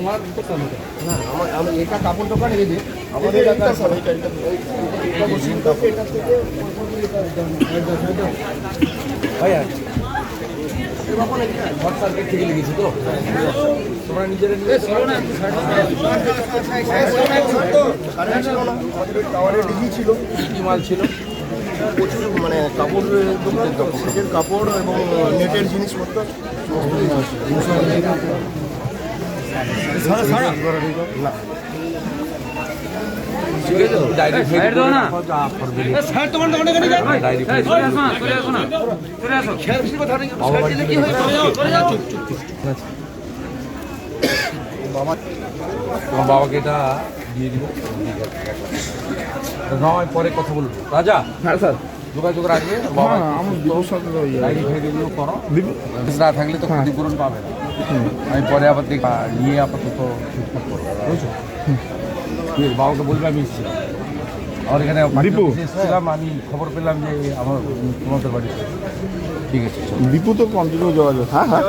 না আমি এটা কাপড় দোকান এই যে আমাদের এলাকার ভাইয়া শর্ট সার্কিট থেকে লেগেছে তো তোমরা নিজেরা টাওয়ারে ডিজি ছিল কি মাল ছিল প্রচুর মানে কাপড় দোকান সেটের কাপড় এবং নেটের জিনিসপত্র না ঠিক আছে ডায়েরি ফেয়ার দাও না স্যার তোমার দোকানে কেন যাও ডায়েরি ফেয়ার চলে আসো না চলে আসো না চলে আসো শেয়ার কিছু কথা নেই স্যার দিলে কি হয় চলে যাও চুপ চুপ বাবা তোমার বাবাকে এটা দিয়ে দিব নয় পরে কথা বলবো রাজা হ্যাঁ স্যার যোগাযোগ রাখবে বাবা আমার দোষ আছে ডায়েরি ফেয়ারগুলো করো দিব না থাকলে তো ক্ষতিপূরণ পাবে না আমি পরে আবার দেখ নিয়ে আপাতত ঠিকঠাক করবো বুঝছো বাবাকে বলবে আমি এসেছিলাম আমার এখানে এসেছিলাম আমি খবর পেলাম যে আমার তোমাদের বাড়ি ঠিক আছে দীপু তো কন্টিনিউ যোগাযোগ হ্যাঁ হ্যাঁ